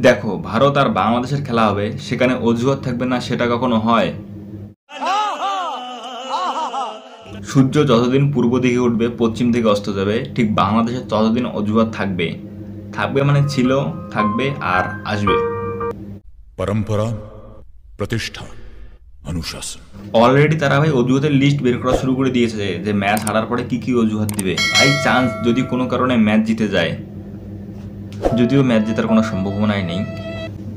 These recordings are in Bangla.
দেখো, ভারত আর বাংলাদেশের খেলা হবে, সেখানে অজুহাত থাকবে না সেটা কখনো হয়? সূর্য যতদিন পূর্ব দিকে উঠবে পশ্চিম দিকে অস্ত যাবে, ঠিক বাংলাদেশের ততদিন অজুহাত থাকবে। থাকবে মানে ছিল, থাকবে আর আসবে। परंपरा, प्रतिष्ठा, अनुशासन। অলরেডি তারা ভাই অজুহাতের লিস্ট বের করা শুরু করে দিয়েছে যে ম্যাচ হারার পরে কি কি অজুহাত দিবে। ভাই চান্স যদি কোনো কারণে ম্যাচ জিতে যায়, যদিও ম্যাচ জেতার কোনো সম্ভাবনাই নেই,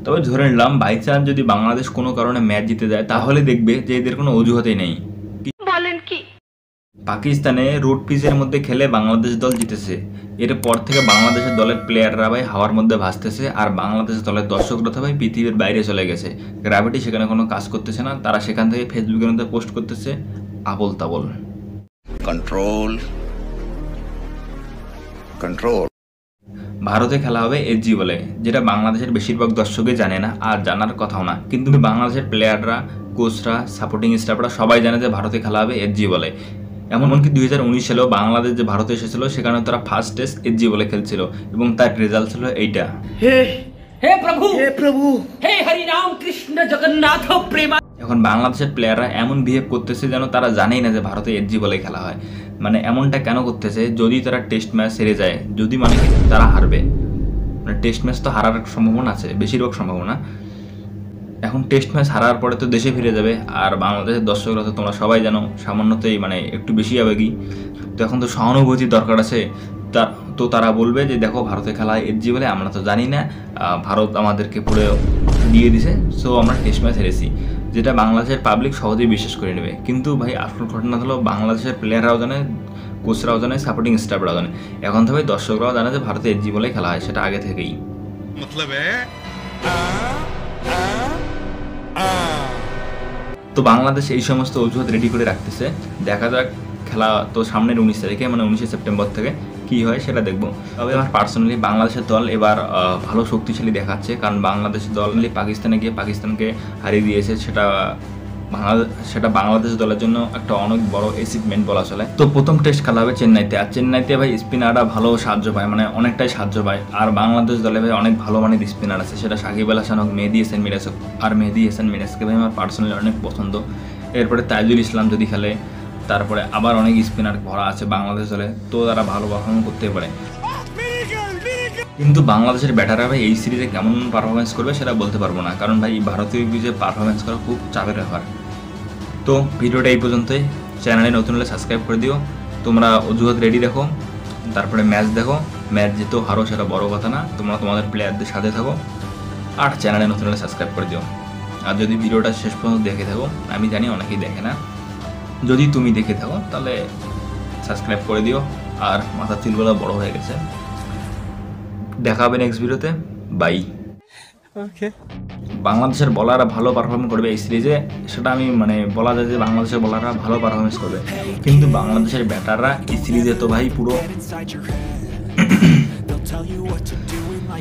তবে ধরে নিলাম বাই চান্স যদি বাংলাদেশ কোনো কারণে ম্যাচ জিতে যায়, তাহলে দেখবে যে এদের কোনো অজুহাতই নেই। বলেন কি? পাকিস্তানে রোড পিচের মধ্যে খেলে বাংলাদেশ দল জিতেছে, এরপর থেকে বাংলাদেশের দলের প্লেয়াররা ভাই হাওয়ার মধ্যে ভাসতেছে, আর বাংলাদেশ দলের দর্শকরা তো ভাই পৃথিবীর বাইরে চলে গেছে। গ্র্যাভিটি সেখানে কোনো কাজ করতেছে না, তারা সেখান থেকে ফেসবুকের মধ্যে পোস্ট করতেছে আবল তাবল। Control control. ভারতে খেলা হবে এসজি বলে, যেটা বাংলাদেশের বেশিরভাগ দর্শকই জানে না আর জানার কথাও না, কিন্তু বাংলাদেশের প্লেয়াররা, কোচরা, সাপোর্টিং স্টাফরা সবাই জানে যে ভারতে খেলা হবে এসজি বলে। এমনকি 2019 সালেও বাংলাদেশ যে ভারতে এসেছিল, সেখানে তারা ফার্স্ট টেস্ট এসজি বলে খেলছিল এবং তার রেজাল্ট ছিল এইটা। हे प्रभु हे हरि राम कृष्ण जगन्नाथ प्रेमा। এখন বাংলাদেশের প্লেয়াররা এমন বিহেভ করতেছে যেন তারা জানেই না যে ভারতে এসজি বলে খেলা হয়। মানে এমনটা কেন করতেছে? যদি তারা টেস্ট ম্যাচ হেরে যায়, যদি মানে তারা হারবে, মানে টেস্ট ম্যাচ তো হারার সম্ভাবনা আছে, বেশিরভাগ সম্ভাবনা। এখন টেস্ট ম্যাচ হারার পরে তো দেশে ফিরে যাবে, আর বাংলাদেশের দর্শকরা তো তোমরা সবাই জানো সামান্যতেই মানে একটু বেশি আবেগী, তো এখন তো সহানুভূতির দরকার আছে। তো তারা বলবে যে দেখো ভারতে খেলা এসজি বলে আমরা তো জানি না, ভারত আমাদেরকে পুরো দিয়ে দিছে, সো আমরা টেস্ট ম্যাচ হেরেছি, যেটা বাংলাদেশের পাবলিক সহজেই বিশ্বাস করে নেবে। কিন্তু ভাই আসল ঘটনা হলো বাংলাদেশের প্লেয়াররাও জানে, কোচরাও জানে, সাপোর্টিং স্টাফরাও জানে, এখন তো ভাই দর্শকরাও জানে যে ভারতে এসজি বলে খেলা হয়, সেটা আগে থেকেই। তো বাংলাদেশ এই সমস্ত অজুহাত রেডি করে রাখতেছে, দেখা যাক খেলা তো সামনের 19 তারিখে, মানে 19 সেপ্টেম্বর থেকে কি হয় সেটা দেখবো। তবে আমার পার্সোনালি বাংলাদেশের দল এবার ভালো শক্তিশালী দেখাচ্ছে, কারণ বাংলাদেশ দল পাকিস্তানে গিয়ে পাকিস্তানকে হারিয়ে দিয়েছে, সেটা বাংলাদেশ দলের জন্য একটা অনেক বড় অ্যাচিভমেন্ট বলা চলে। তো প্রথম টেস্ট খেলা হবে চেন্নাইতে, আর চেন্নাইতে ভাই স্পিনাররা ভালো সাহায্য পায়, মানে অনেকটাই সাহায্য পায়, আর বাংলাদেশ দলে ভাই অনেক ভালো মানের স্পিনার আছে, সেটা সাকিব আল হাসান হোক, মেহেদী হাসান মিরাজ হোক। আর মেহেদী হাসান মিরাজকে ভাই আমার পার্সোনালি অনেক পছন্দ। এরপরে তাইজুল ইসলাম যদি খেলে, তারপরে আবার অনেক স্পিনার ভরা আছে বাংলাদেশ দলে, তো তারা ভালো পারফরমেন্স করতে পারে। কিন্তু বাংলাদেশের ব্যাটাররা ভাই এই সিরিজে কেমন পারফরমেন্স করবে সেটা বলতে পারবো না, কারণ ভাই ভারতীয় পিচে পারফরমেন্স করা খুব চাপের ব্যাপার। তো ভিডিওটা এই পর্যন্তই। চ্যানেলে নতুন হলে সাবস্ক্রাইব করে দিও। তোমরা অজুহাত রেডি দেখো, তারপরে ম্যাচ দেখো, ম্যাচ জিতো হারো সেটা বড় কথা না, তোমরা তোমাদের প্লেয়ারদের সাথে থাকো, আর চ্যানেলে নতুন হলে সাবস্ক্রাইব করে দিও। আর যদি ভিডিওটা শেষ পর্যন্ত দেখে থাকো, আমি জানি অনেকেই দেখে না, যদি তুমি দেখে থাকো তাহলে সাবস্ক্রাইব করে দিও। আর মাথার চুলগুলো বড় হয়ে গেছে। দেখা হবে নেক্সট ভিডিওতে, বাই। বাংলাদেশের বলাররা ভালো পারফরমেন্স করবে এই সিরিজে, সেটা আমি মানে বলা যায় যে বাংলাদেশের বলাররা ভালো পারফরমেন্স করবে, কিন্তু বাংলাদেশের ব্যাটাররা এই সিরিজে তো ভাই পুরো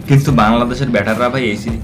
কিন্তু বাংলাদেশের ব্যাটাররা ভাই এই সিরিজ